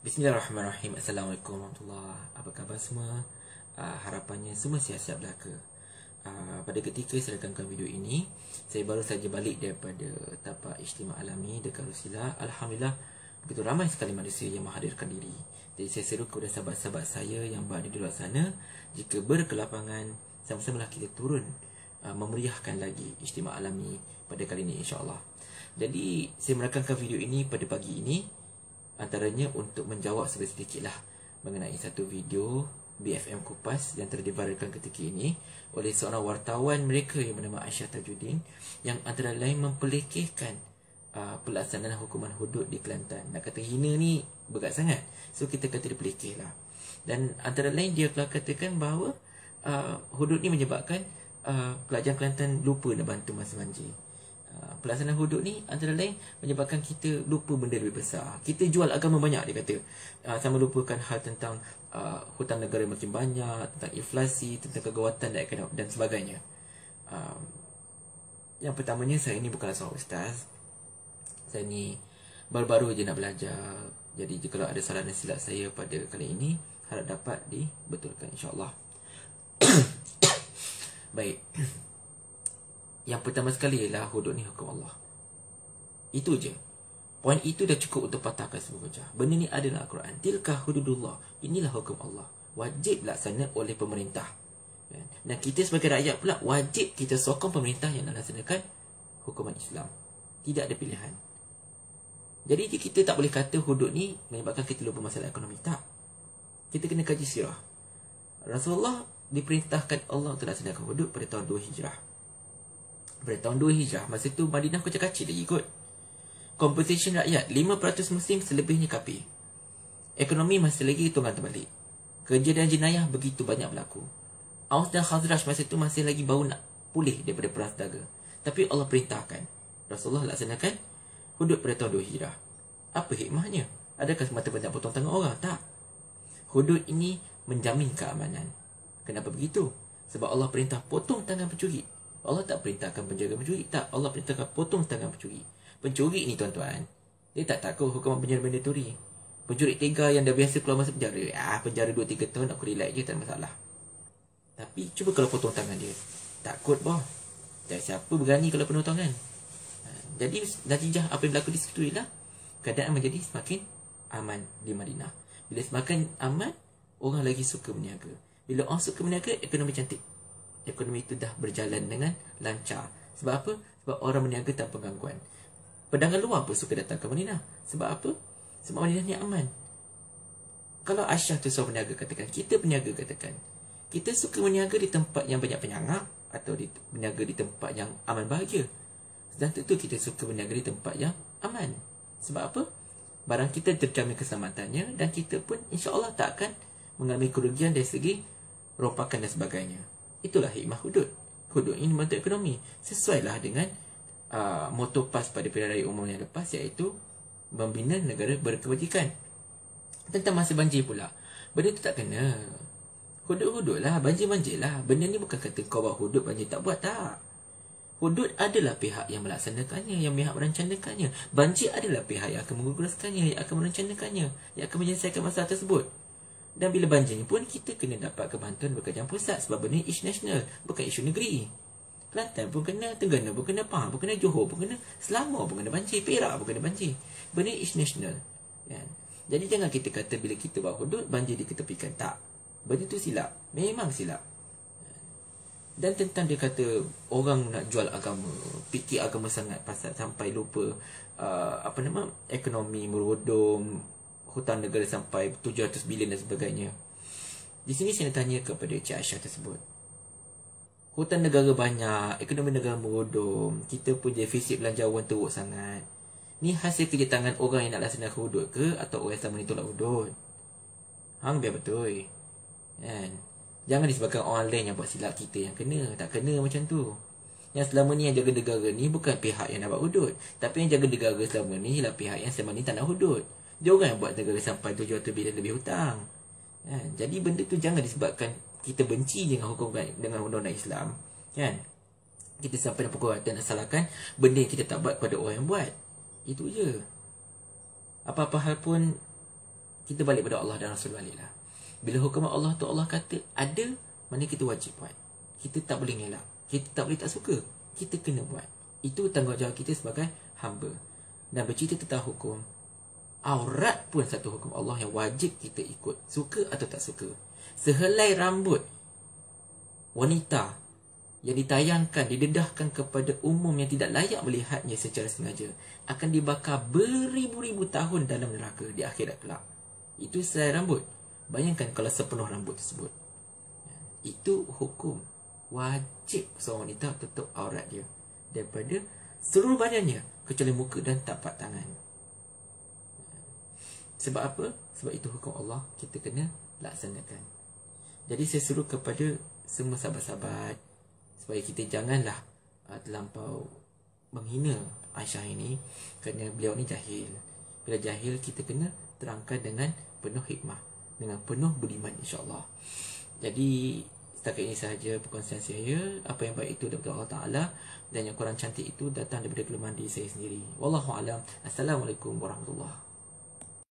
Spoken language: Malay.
Bismillahirrahmanirrahim. Assalamualaikum warahmatullahi wabarakatuh. Apa khabar semua? Harapannya semua sihat-sihat belaka. Pada ketika saya rekamkan video ini, saya baru saja balik daripada tapak Ijtima Alami dekat Rusila. Alhamdulillah, begitu ramai sekali manusia yang menghadirkan diri. Jadi saya seru kepada sahabat-sahabat saya yang berada di luar sana, jika berkelapangan, sama-samalah kita turun memeriahkan lagi Ijtima Alami pada kali ini, insya-Allah. Jadi saya merakamkan video ini pada pagi ini, antaranya untuk menjawab sedikitlah mengenai satu video BFM Kupas yang telah diviralkan ketika ini oleh seorang wartawan mereka yang bernama Aisyah Tajuddin, yang antara lain mempelekehkan pelaksanaan hukuman hudud di Kelantan. Nak kata hina ni berat sangat, so kita kata dia pelekeh lah. Dan antara lain dia telah katakan bahawa hudud ni menyebabkan kerajaan Kelantan lupa nak bantu masa banjir. Pelaksanaan hudud ni antara lain menyebabkan kita lupa benda lebih besar. Kita jual agama banyak, dia kata. Sama lupakan hal tentang hutang negara makin banyak, tentang inflasi, tentang kegawatan dan sebagainya. Yang pertamanya, saya ni bukanlah seorang ustaz. Saya ni baru-baru je nak belajar. Jadi jika ada salah dan silap saya pada kali ini, harap dapat dibetulkan, insya-Allah. Baik. Yang pertama sekali ialah hudud ni hukum Allah. Itu je. Poin itu dah cukup untuk patahkan semua hujah. Benda ni ada dalam Al-Quran. Tilka hududullah. Inilah hukum Allah. Wajib laksana oleh pemerintah. Dan kita sebagai rakyat pula wajib kita sokong pemerintah yang nak laksanakan hukuman Islam. Tidak ada pilihan. Jadi kita tak boleh kata hudud ni menyebabkan kita lupa masalah ekonomi. Tak. Kita kena kaji sirah. Rasulullah diperintahkan Allah untuk laksanakan hudud pada tahun 2 Hijrah. Pada tahun 2 Hijrah, masa tu Madinah kecil-kecil lagi kot. Composition rakyat 5% Muslim, selebihnya kafir. Ekonomi masih lagi tunggang terbalik. Kerja dan jenayah begitu banyak berlaku. Aus dan Khazraj masa tu masih lagi baru nak pulih daripada perang sedaga. Tapi Allah perintahkan Rasulullah laksanakan hudud pada tahun 2 Hijrah. Apa hikmahnya? Adakah semata-mata potong tangan orang? Tak. Hudud ini menjamin keamanan. Kenapa begitu? Sebab Allah perintah potong tangan pencuri. Allah tak perintahkan penjaga pencuri. Tak, Allah perintahkan potong tangan pencuri. Pencuri ni tuan-tuan, dia tak takut hukuman penjara mandatory. Pencuri tega yang dah biasa keluar masuk penjara, penjara 2-3 tahun aku relax je, tak ada masalah. Tapi cuba kalau potong tangan dia, takut boh. Dan siapa berani kalau potong tangan? Jadi natijah apa yang berlaku di situ ialah keadaan menjadi semakin aman di Madinah. Bila semakin aman, orang lagi suka berniaga. Bila orang suka berniaga, ekonomi cantik. Ekonomi itu dah berjalan dengan lancar. Sebab apa? Sebab orang berniaga tanpa gangguan. Pedagang luar pun suka datang ke Madinah. Sebab apa? Sebab Madinah ni aman. Kalau Aisyah tu seorang berniaga, katakan, kita berniaga, katakan, kita suka berniaga di tempat yang banyak penyangap atau berniaga di tempat yang aman bahagia. Dan tentu kita suka berniaga di tempat yang aman. Sebab apa? Barang kita terjamin keselamatannya dan kita pun insya-Allah tak akan mengalami kerugian dari segi rompakan dan sebagainya. Itulah hikmah hudud. Hudud ini membantu ekonomi. Sesuailah dengan moto PAS pada pilihan raya umum yang lepas, iaitu membina negara berkebajikan. Tentang masa banjir pula, benda itu tak kena. Hudud-hudud lah, banjir-banjir lah. Benda ni bukan kata kau buat hudud, banjir tak buat, tak. Hudud adalah pihak yang melaksanakannya, yang pihak merencanakannya. Banjir adalah pihak yang akan mengguguraskannya, yang akan merencanakannya, yang akan menyelesaikan masalah tersebut. Dan bila banjir ni pun kita kena dapat kebantuan berkerajaan pusat, sebab benda isu nasional, bukan isu negeri. Kelantan pun kena, Terengganu pun kena, Pahang pun kena, Johor pun kena, Selangor pun kena banjir, Perak pun kena banjir. Benda isu nasional. Jadi jangan kita kata bila kita buat hudud, banjir diketepikan. Tak. Benda tu silap. Memang silap. Dan tentang dia kata orang nak jual agama, fikir agama sangat pasal sampai lupa ekonomi merudum, hutang negara sampai 700 bilion dan sebagainya. Di sini saya tanya kepada Cik Aisyah tersebut. Hutang negara banyak, ekonomi negara merudum, kita pun defisit belanjawan teruk sangat. Ni hasil kerja tangan orang yang nak laksanakan hudud ke, atau orang yang selama ni tolak hudud? Hang biar betul. Jangan disebabkan orang lain yang buat silap kita yang kena. Tak kena macam tu. Yang selama ni yang jaga negara ni bukan pihak yang nak buat hudud, tapi yang jaga negara selama ni ialah pihak yang selama ni tak nak hudud. Dia orang yang buat negara sampai 700 bilion lebih hutang. Jadi benda tu jangan disebabkan kita benci dengan hukum, dengan undang-undang Islam. Kita sampai dalam pukul hati nak salahkan benda yang kita tak buat kepada orang yang buat. Itu je. Apa-apa hal pun kita balik pada Allah dan Rasul balik lah. Bila hukum Allah tu Allah kata ada, mana kita wajib buat. Kita tak boleh ngelak. Kita tak boleh tak suka. Kita kena buat. Itu tanggungjawab kita sebagai hamba. Dan bercerita tentang hukum, aurat pun satu hukum Allah yang wajib kita ikut, suka atau tak suka. Sehelai rambut wanita yang ditayangkan, didedahkan kepada umum yang tidak layak melihatnya secara sengaja, akan dibakar beribu-ribu tahun dalam neraka di akhirat kelak. Itu sehelai rambut. Bayangkan kalau sepenuh rambut tersebut. Itu hukum wajib seorang wanita tutup aurat dia daripada seluruh badannya kecuali muka dan tapak tangan. Sebab apa? Sebab itu hukum Allah, kita kena laksanakan. Jadi saya suruh kepada semua sahabat-sahabat supaya kita janganlah terlampau menghina Aisyah ini, kerana beliau ni jahil. Bila jahil, kita kena terangkan dengan penuh hikmah, dengan penuh budiman, insya-Allah. Jadi setakat ini sahaja perkongsian saya. Apa yang baik itu daripada Allah Ta'ala, dan yang kurang cantik itu datang daripada kelemahan diri saya sendiri. Wallahu a'lam. Assalamualaikum warahmatullahi